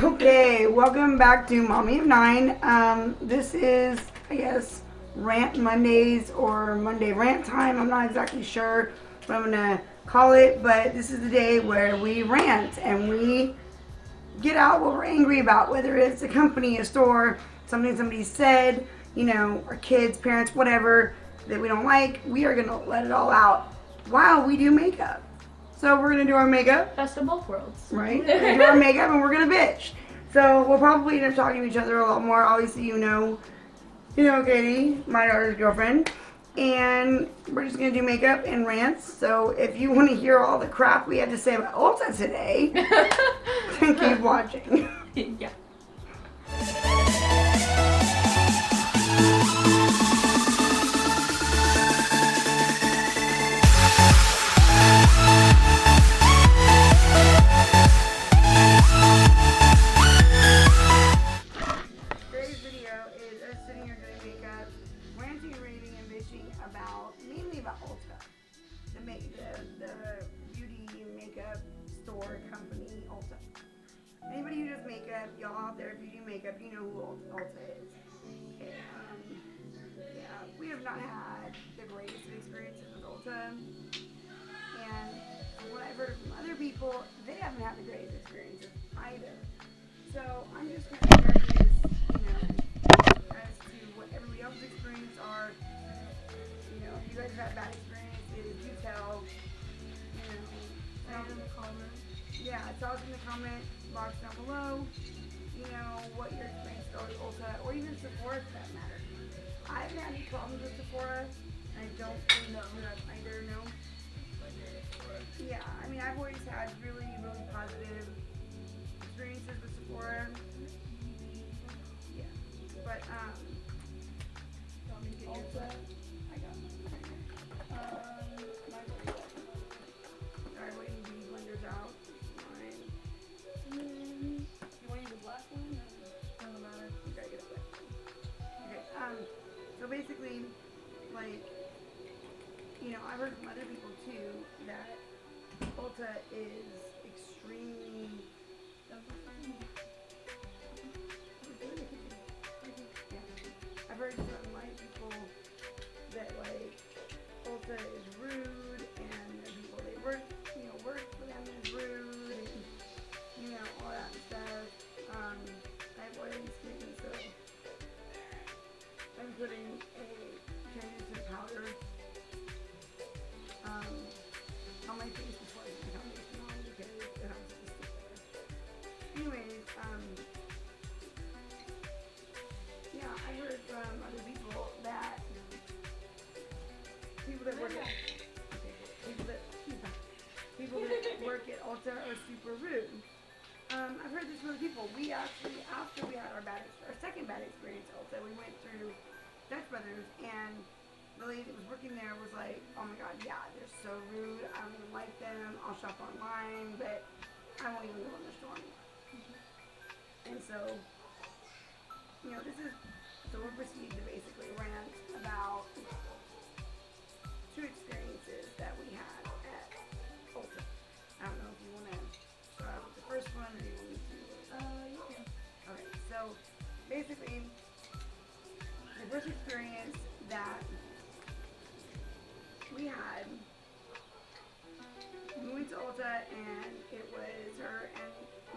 Okay, welcome back to Mommy of Nine. This is, I guess, Rant Mondays or Monday rant time. I'm not exactly sure what I'm gonna call it, but this is the day where we rant and we get out what we're angry about, whether it's a company, a store, something somebody said, our kids, parents, whatever that we don't like. We are gonna let it all out while we do makeup. So we're gonna do our makeup. Best of both worlds. Right? We're gonna do our makeup and we're gonna bitch. So we'll probably end up talking to each other a lot more. Obviously, Katie, my daughter's girlfriend. And we're just gonna do makeup and rants. So if you want to hear all the crap we had to say about Ulta today, then keep watching. Yeah. Today's video is us sitting here doing makeup, ranting, raving, and bitching mainly about Ulta, the beauty makeup store company Ulta. Anybody who does makeup, y'all out there, if you do makeup, you know who Ulta is. Okay, yeah, we have not had the greatest of experiences with Ulta, and what I've heard from other people, they haven't had the greatest experiences either. So I'm just kind of curious, as to what everybody else's experiences are. If you guys have had bad experiences, do tell. Tell us in the comments. Yeah, tell us in the comment box down below. What your experience is with Ulta, or even Sephora for that matter. I haven't had any problems with Sephora. I don't really know that either. No. Yeah, I've always had really, really positive experiences with Sephora. Yeah, but want me to get Ulta? I got it. Mine's already done. Alright, waiting these blenders out. Mine. You want to use the black one? Doesn't matter. You gotta get a black one. Okay. So basically, I've heard from other people too that Ulta is extremely. I've heard from people that Ulta is rude, and the people they work for them is rude, and all that stuff. I have oily skin, so I'm putting a translucent powder on my face before I put the foundation on because it helps to stick there. Anyways, yeah, I heard from other people that people that work work at Ulta are super rude. I've heard this from other people. We actually, after we had our second bad experience at Ulta, we went through Dutch Brothers, and the lady that was working there was like, oh my god, yeah, they're so rude. I don't even like them. I'll shop online, but I won't even go in the store anymore. And so, so we'll proceed to basically rant about two experiences that we had at Ulta. I don't know if you want to start out with the first one, or you want me to? You can. Okay, so basically, the first experience that we had, we went to Ulta, and it was her and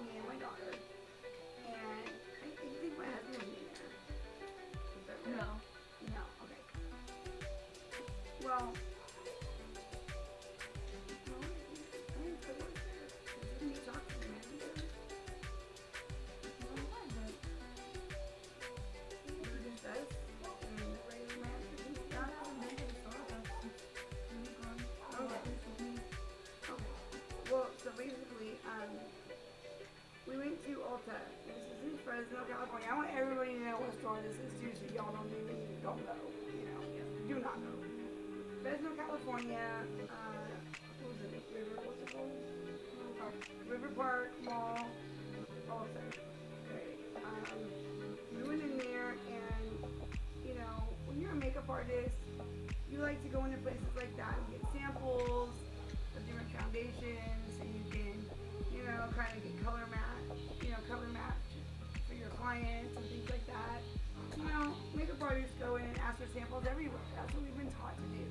me and my daughter, and I think my husband was in there. Is that right? No, okay. Well, I didn't put it there. Didn't you talk to the manager? It was just us, and the regular manager and stuff. Okay. Well, so basically, we went to Ulta. This is in Fresno, California. I want everybody to know what store this is too, so y'all don't know. Do not know. Fresno, California. What was it? What's it called? River Park Mall. Ulta. Okay. We went in there, and when you're a makeup artist, you like to go into places like that and get samples of different foundations, and you can, kind of get color match Goes everywhere. That's what we've been taught to do.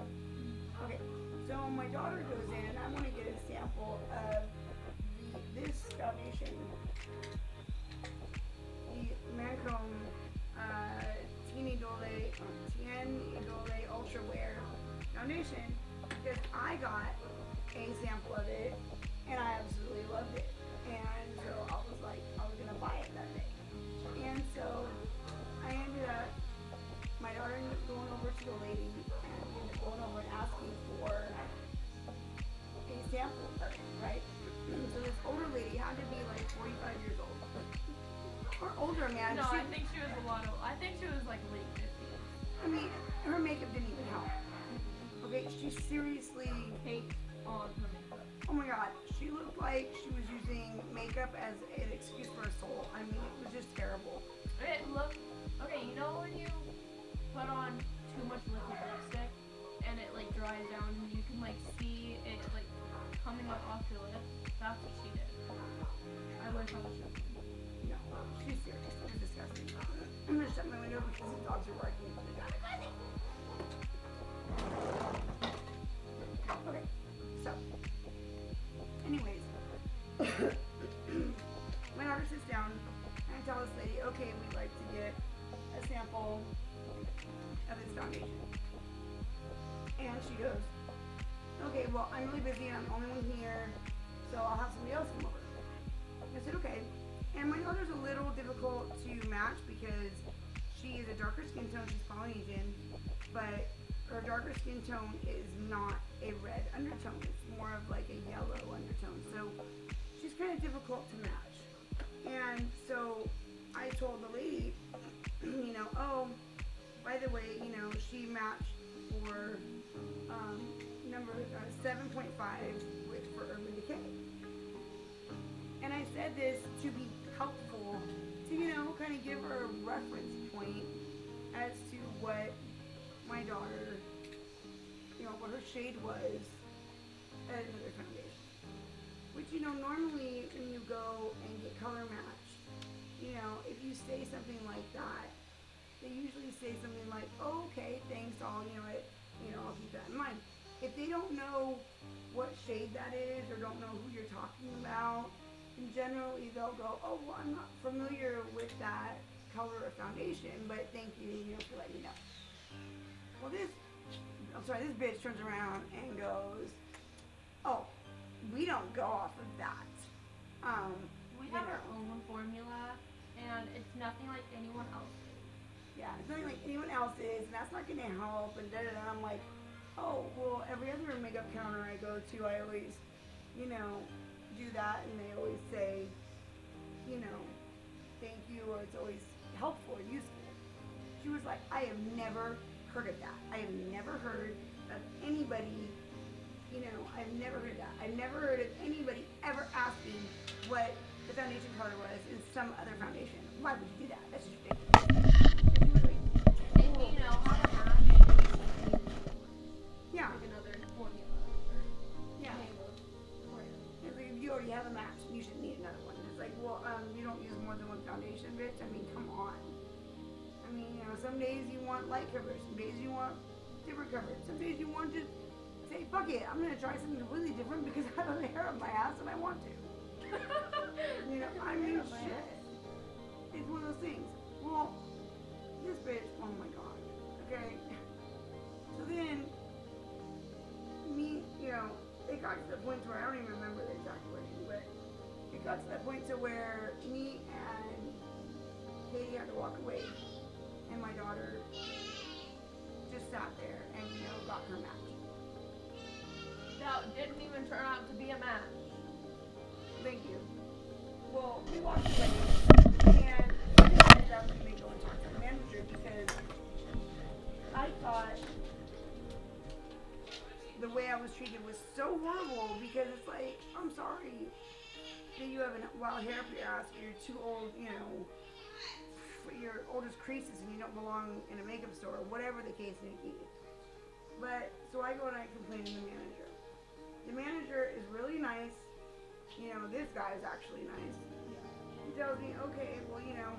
Okay, so my daughter goes in, and I want to get a sample of this foundation, the Lancome Tien Idole Ultra Wear foundation, because I got a sample of it, and I absolutely loved it. And so I was like, I was gonna buy it that day. And so I ended up, my daughter ended up going over to the lady and ended up going over and asking for a sample of it, right? So this older lady had to be like 45 years old. Or older, man. No, I think she was a lot old. I think she was like late 50s. I mean, her makeup didn't even help. Okay, she seriously Cake on her makeup. Oh my god, she looked like she was using makeup as an excuse for a soul. I mean, it was just terrible. It looked, okay, you know when you put on too much liquid lipstick and it like dries down and you can like see it like coming up off your lips? That's what she did. I wish I was joking. No, she's serious. It was disgusting. I'm gonna shut my window because the dogs are barking. Okay, so, anyways, my daughter sits down and I tell this lady, okay, we'd like to get a sample of this foundation. And she goes, okay, well, I'm really busy and I'm the only one here, so I'll have somebody else come over. I said, okay. And my daughter's a little difficult to match because she is a darker skin tone, she's Polynesian, but her darker skin tone is not a red undertone, it's more of like a yellow undertone, so she's kind of difficult to match. And so I told the lady, you know, oh, by the way, you know, she matched for number 7.5 for Urban Decay. And I said this to be helpful to, you know, kind of give her a reference point as to what my daughter, you know, what her shade was at another foundation. Which, you know, normally when you go and get color matched, you know, if you say something like that, they usually say something like, oh, okay, thanks, I'll keep that in mind. If they don't know what shade that is or don't know who you're talking about, then generally they'll go, oh, well, I'm not familiar with that color of foundation, but thank you, you know, for letting me know. Well, this bitch turns around and goes, oh, we don't go off of that. We have our own formula, and it's nothing like anyone else's. Yeah, it's nothing like anyone else's, and that's not going to help, and da-da-da. I'm like, oh, well, every other makeup counter I go to, I always, you know, do that, and they always say, you know, thank you, or it's always helpful or useful. She was like, I have never heard of that. I have never heard of anybody, you know, I've never heard of that. I've never heard of anybody ever asking what the foundation color was in some other foundation. Why would you do that? That's just ridiculous. And you know how to match. Yeah. Like another formula. Yeah. It's like, if you already have a match, you shouldn't need another one. It's like, well, you don't use more than one foundation, bitch. I mean, come on. I mean, you know, some days you want light coverage, some days you want different coverage, some days you want to say, fuck it, I'm gonna try something completely different because I have a hair on my ass and I want to. You know, I mean, shit. It's one of those things. Well, this bitch, oh my god, okay? So then, me, you know, it got to the point where I don't even remember the exact wording, but it got to that point to where me and Katie had to walk away, and my daughter just sat there and, you know, got her match. That didn't even turn out to be a match. Thank you. Well, we walked away, and I decided I was going to go and talk to the manager because I thought the way I was treated was so horrible because it's like, I'm sorry that you have a wild hair up your ass, you're too old, you know, for your oldest creases and you don't belong in a makeup store, whatever the case may be. But, so I go and I complain to the manager. The manager is really nice. You know, this guy is actually nice. He tells me, okay, well, you know,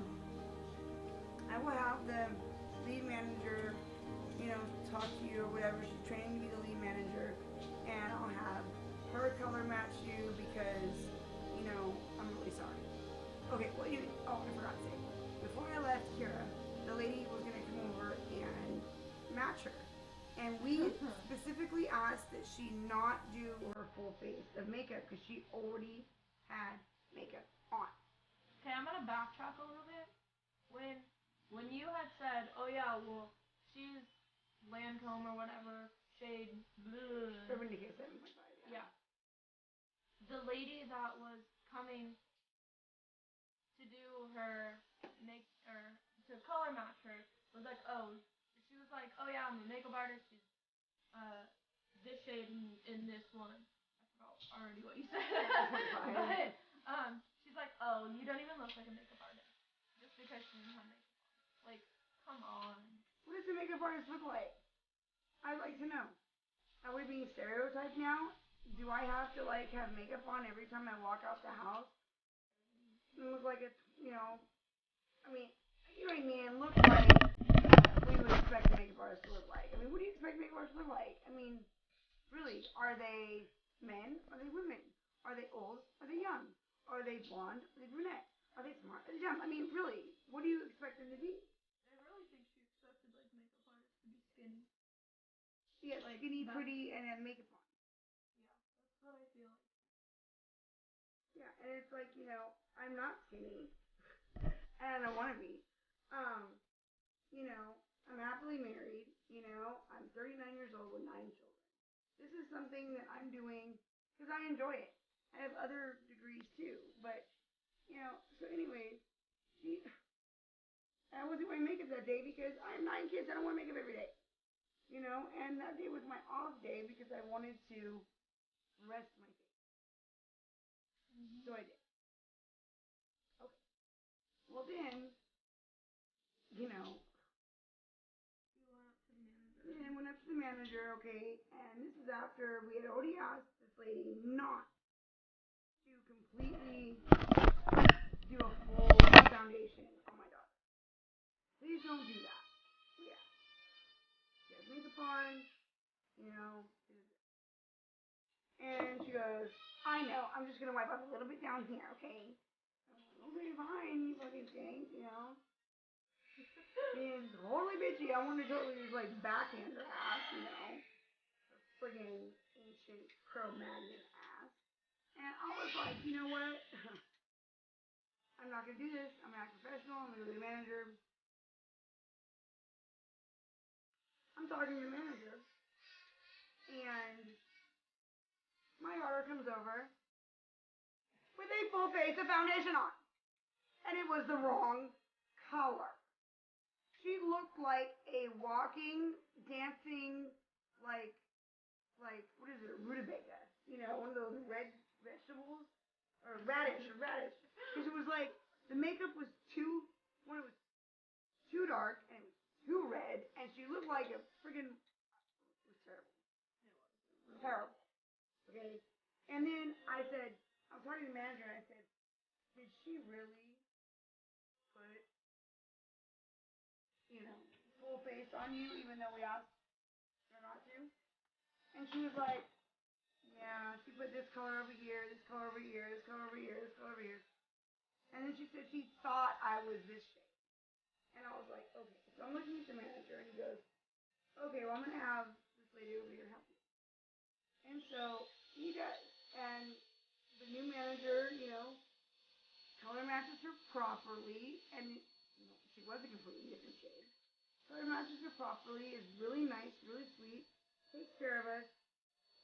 I will have the lead manager talk to you or whatever. She's training to be the lead manager, and I'll have her color match you because, I'm really sorry. Okay, well, I forgot to say. Before I left Kira, the lady was going to come over and match her. And we specifically asked that she not do her full face of makeup because she already had makeup on. Okay, I'm gonna backtrack a little bit. When when you had said, oh yeah, well, she's Lancome or whatever shade blue. Urban Decay 7.5. Yeah. The lady that was coming to do her make or to color match her was like, oh, she was like, oh yeah, I'm a makeup artist. She's this shade in this one. I forgot already what you said. But she's like, oh, you don't even look like a makeup artist just because she didn't have makeup on. Like, come on. What does a makeup artist look like? I'd like to know. Are we being stereotyped now? Do I have to have makeup on every time I walk out the house? And look like it's, I mean, you know what I mean? Look like we would expect a makeup artist to look like. I mean, what do you expect a makeup artist to look like? I mean, really, are they men? Are they women? Are they old? Are they young? Are they blonde? Are they brunette? Are they smart? Are they dumb? I mean, really, what do you expect them to be? I really think she expected makeup artists to be skinny. Yeah, skinny, pretty, and have makeup on. Yeah, that's what I feel like. Yeah, and it's like, I'm not skinny, and I don't want to be. I'm happily married. I'm 39 years old with 9 children. This is something that I'm doing because I enjoy it. I have other degrees too, but so anyways, I wasn't wearing makeup that day because I have 9 kids. I don't wear makeup every day, and that day was my off day because I wanted to rest my face. So I did. Okay. Well then, you know, You went up to the manager. and went up to the manager, okay, and this is after we had already asked this lady not to completely do a full foundation on my daughter. Please don't do that. Yeah. She has makeup on, you know. And she goes, I know, I'm just gonna wipe up a little bit down here, okay? Okay, fine, you fucking stink, Being totally bitchy. I wanted to totally just backhand her ass, Her friggin' ancient Cro-Magnon ass. And I was like, you know what? I'm not gonna do this. I'm gonna act professional. I'm gonna go to the manager. I'm talking to the manager. And my daughter comes over with a full face of foundation on. And it was the wrong color. She looked like a walking, dancing, what is it, a rutabaga? One of those red vegetables? Or radish. Because it was the makeup was when it was too dark, and it was too red, and she looked like a friggin', it was terrible. It was terrible. Okay? And then I was talking to the manager, and I said, did she really put, full face on you, even though we asked her not to? And she was like, yeah, she put this color over here, this color over here, this color over here, this color over here. And then she said she thought I was this shade. And I was like, okay. So I'm looking at the manager, and he goes, okay, well, I'm going to have this lady over here help you. And so he does. And the new manager, color matches her properly. And she was a completely different shade. Color matches her properly, is really nice, really sweet, takes care of us.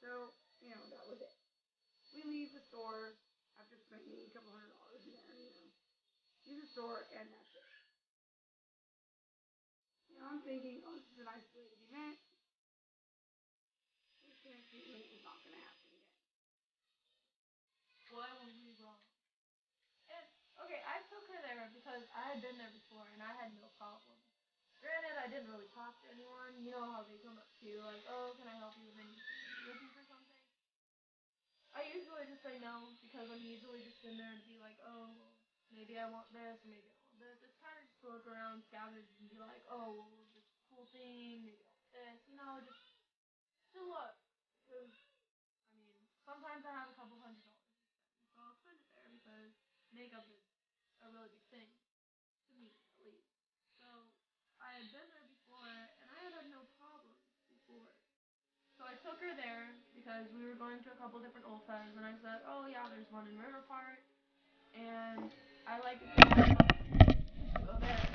So, that was it. We leave the store after spending a couple $100 in there, Leave the store, and that's it. I'm thinking, oh, this is a nice way to event. This kind of treatment is not going to happen again. What was we wrong? And, okay, I took her there because I had been there before and I had no problem. Granted, I didn't really talk to anyone. You know how they come up to you like, oh, can I help you with anything? Are you looking for something? I usually just say no because I'm usually just in there to be like, oh, well, maybe I want this or maybe I want this. It's kind of just to look around, scavenge, and be like, oh, well, we'll just cool thing, maybe this, just to look. Because, sometimes I have a couple $100 to spend, so I'll spend it there because makeup is a really big thing, to me at least. So, I had been there before, and I had no problems before. So I took her there because we were going to a couple different Ultas, and I said, oh yeah, there's one in River Park, and I like to go there.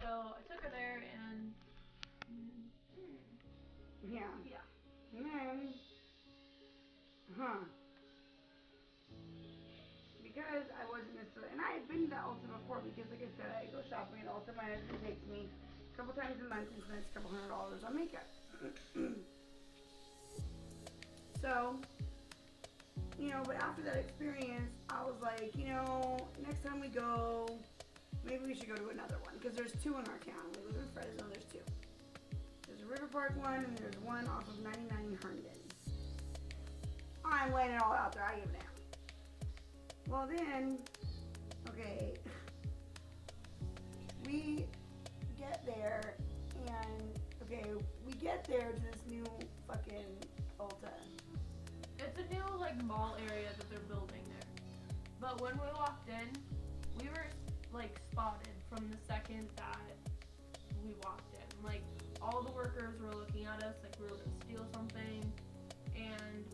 So I took her there, and Yeah. yeah. And then, because I wasn't necessarily, and I had been to Ulta before because, like I said, I go shopping at Ulta. My husband takes me a couple times a month and spends a couple $100 on makeup. So, but after that experience, I was like, next time we go, maybe we should go to another one because there's two in our town. We live in Fresno. There's two. There's a River Park one and there's one off of 99 Herndon. I'm laying it all out there. I give it down. Well then, okay, we get there we get there to this new fucking Ulta. It's a new mall area that they're building there. But when we walked in, we were spotted from the second that we walked in. All the workers were looking at us like we were gonna steal something, and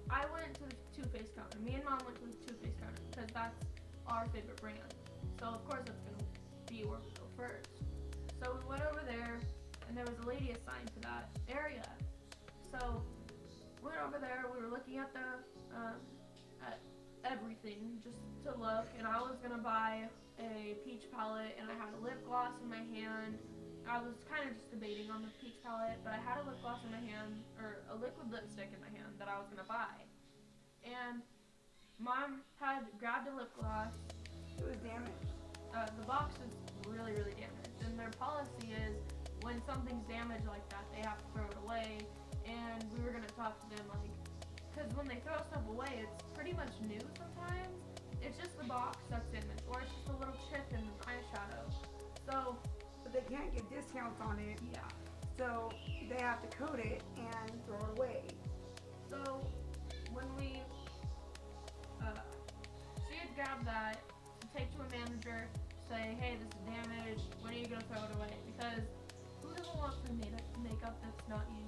I went to the Too Faced counter. Me and Mom went to the Too Faced counter because that's our favorite brand. So of course that's gonna be where we go first. So we went over there, and there was a lady assigned to that area. So we went over there. We were looking at at everything just to look, and I was gonna buy a peach palette, and I had a lip gloss in my hand. I was kind of just debating on the peach palette, but I had a lip gloss in my hand, or a liquid lipstick in my hand that I was gonna buy. And Mom had grabbed a lip gloss. It was damaged. The box is really, really damaged, and their policy is when something's damaged like that, they have to throw it away. And we were gonna talk to them because when they throw stuff away, it's pretty much new sometimes. It's just the box that's damaged, or it's just a little chip in the eyeshadow. So, but they can't get discounts on it. Yeah. So they have to coat it and throw it away. So when she had grabbed that to take to a manager, say, hey, this is damaged. When are you gonna throw it away? Because who doesn't want free makeup that's not used?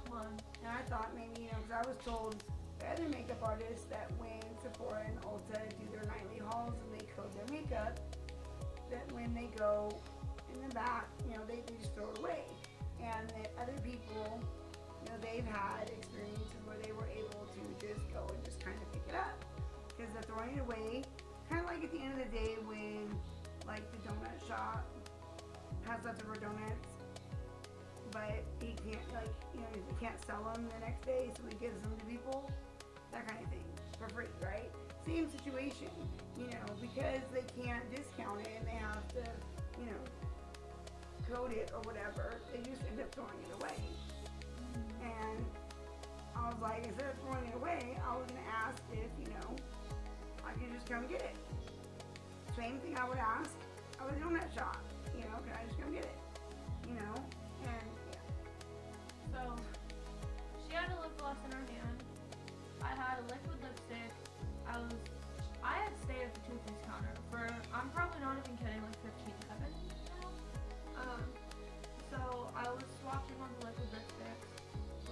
Come on. And I thought maybe, because I was told by other makeup artists that when Sephora and Ulta do their nightly hauls and they code their makeup, that when they go in the back, they just throw it away. And that other people, they've had experiences where they were able to just go and just kind of pick it up. Because they're throwing it away, kind of like at the end of the day when, the donut shop has leftover donuts, but he can't, he can't sell them the next day, so he gives them to people, that kind of thing, for free, right? Same situation, because they can't discount it and they have to, code it or whatever, they just end up throwing it away. And I was like, instead of throwing it away, I was gonna ask if, I could just come get it. Same thing I would ask at a donut shop, can I just come get it? And yeah. So she had a lip gloss in her hand. I had a liquid lipstick. I had stayed at the Too Faced counter for, I'm probably not even kidding, 15 seconds now. So I was swatching on the liquid lipsticks,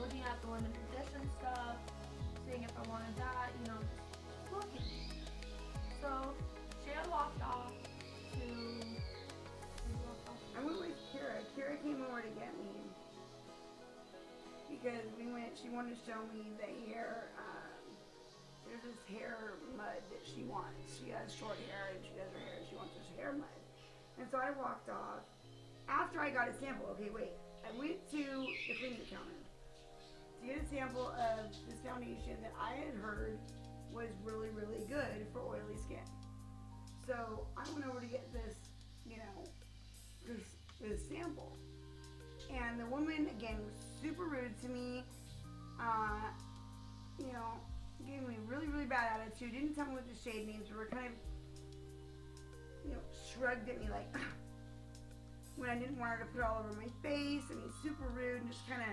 looking at the limited edition stuff, seeing if I wanted that, just looking. So she had walked off to. I went with Kira. Kira came over to get me because she wanted to show me the hair. There's this hair mud that she wants. She has short hair and she does her hair. She wants this hair mud. And so I walked off. After I got a sample, I went to the cleaning counter to get a sample of this foundation that I had heard was really, really good for oily skin. So I went over to get this, this sample. And the woman, again, was super rude to me. Gave me really, really bad attitude. Didn't tell me what the shade names were. Kind of, shrugged at me like, when I didn't want her to put it all over my face. I mean, super rude and just kind of,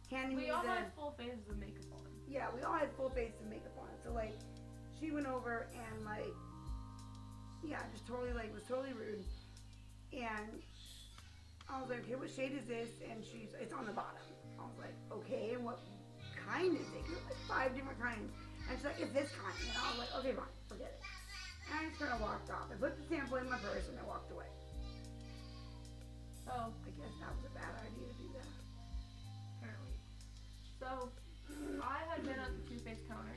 handing me We all had full faces of makeup on. Yeah, we all had full faces of makeup on. So, like, she went over and, like, just totally, like, was totally rude. And I was like, okay, what shade is this? And it's on the bottom. I was like, okay, and what kind is it? There's like 5 different kinds. And she's like, it's this kind. And I was like, okay, fine, forget it. And I just kind of walked off. I put the sample in my purse and I walked away. So, I guess that was a bad idea to do that. apparently. So, I had been at the Too Faced counter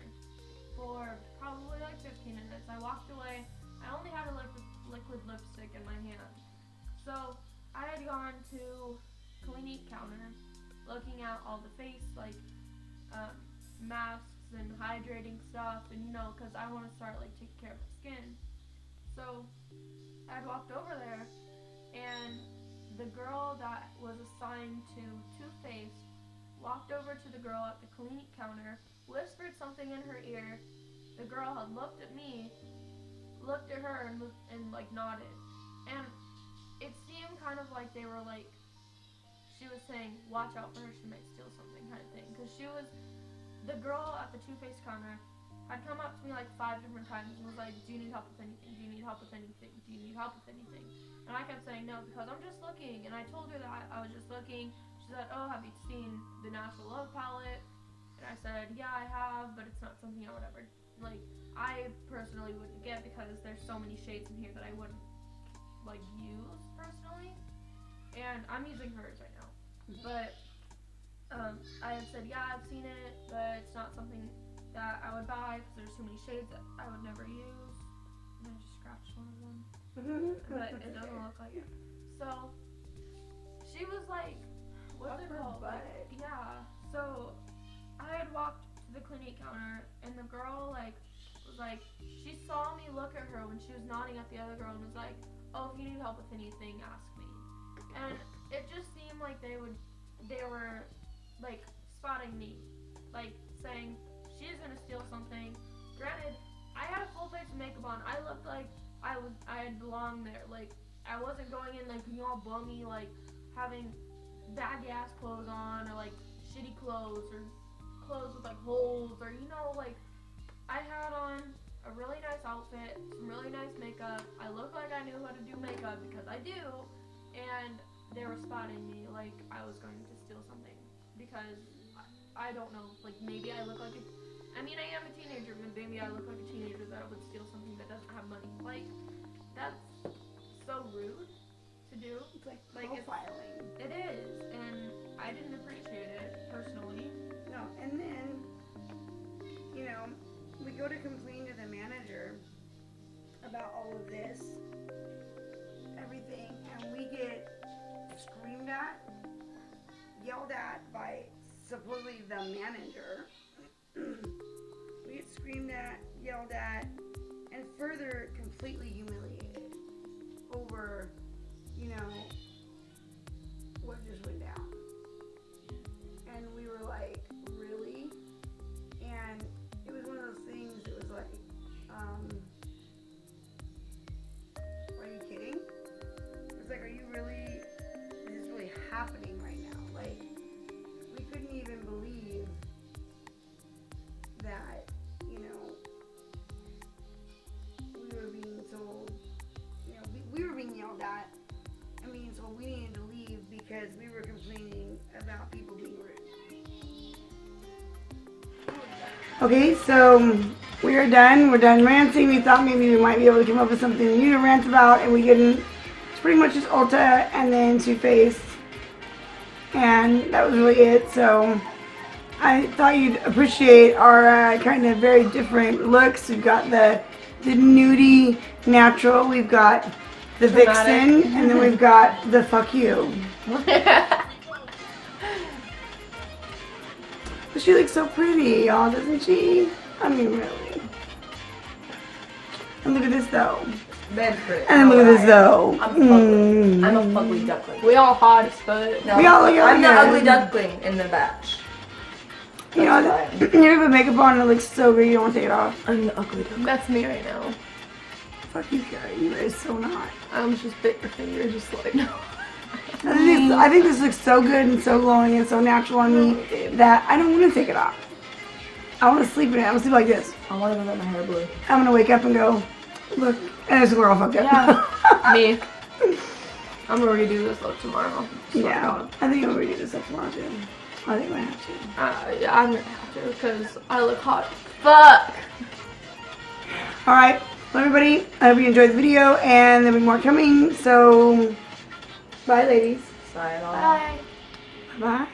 for probably like 15 minutes. I walked away. I only had a liquid lipstick in my hand. So, I had gone to Clinique counter, looking at all the face, like, masks and hydrating stuff, and because I want to start, like, taking care of my skin. So, I walked over there, and the girl that was assigned to Too Faced walked over to the girl at the Clinique counter, whispered something in her ear. The girl had looked at me, looked at her, and like, nodded. And it seemed kind of like they were, like, she was saying, watch out for her, she might steal something, kind of thing. Because the girl at the Too Faced counter had come up to me, like, 5 different times and was like, do you need help with anything? Do you need help with anything? Do you need help with anything? And I kept saying no, because I'm just looking. And I told her that I was just looking. She said, oh, have you seen the Natural Love palette? And I said, yeah, I have, but it's not something I would ever, like, I personally wouldn't get because there's so many shades in here that I wouldn't, like, use personally. And I'm using hers right now. But I had said, yeah, I've seen it, but it's not something that I would buy because there's too many shades that I would never use. And I just scratched one of them. But it doesn't look like it. So she was like, what's it called? Like, yeah. So I had walked to the Clinique counter, and the girl, like, was like, she saw me look at her when she was nodding at the other girl and was like, oh, if you need help with anything, ask me. And it just seemed like they were, like, spotting me, like, saying, she's gonna steal something. Granted, I had a full face of makeup on. I looked like I had belonged there. Like, I wasn't going in, like, all bummy, like, having baggy ass clothes on, or, like, shitty clothes, or clothes with, like, holes, or, like, I had on a really nice outfit, some really nice makeup. I looked like I knew how to do makeup, because I do, and they were spotting me like I was going to steal something, because I don't know, like, maybe I look like I am a teenager, but maybe I look like a teenager that would steal something that doesn't have money. Like, that's so rude to do. It's like profiling. It is, and I didn't appreciate it, personally. No, and then, we go to complain to the manager about all of this, everything, and we get screamed at, yelled at by supposedly the manager. We get screamed at, yelled at, and further completely humiliated over, what just went down. And we were like, really? And it was one of those things, it was like, are you kidding? It's like, are you really, is this really happening right now? Like, we couldn't even believe that, we were being told, we were being yelled at and being told we needed to leave because we were complaining about people being rude. Okay, so we are done. We're done ranting. We thought maybe we might be able to come up with something new to rant about, and we didn't. It's pretty much just Ulta and then Too Faced, and that was really it. So I thought you'd appreciate our kind of very different looks. We've got the nudie natural, we've got the vixen, and then we've got the fuck you. But she looks so pretty, y'all, doesn't she? I mean, really. And look at this, though. That's pretty. And look at this, though. I'm fugly. I'm a fugly duckling. We all hot as fuck. No, we all look I'm the good. ugly duckling in the batch. You know, you put makeup on and it looks so good, you don't want to take it off. I'm the ugly duckling. That's me right now. fuck you, Carrie. You are so not. I almost just bit your finger, just like, no. I think this looks so good and so glowing and so natural on me that I don't want to take it off. I want to sleep in it. I'm going to sleep like this. I want to let my hair blue. I'm going to wake up and go, look, and it's all fucked up. Yeah. Me. I'm going to redo this look tomorrow. Yeah. I think I'm going to redo this up tomorrow too. I think I might have to. Yeah, I'm going to have to because I look hot. Fuck! Alright. Well, everybody, I hope you enjoyed the video and there'll be more coming. So, bye, ladies. Sayonara. Bye. Bye.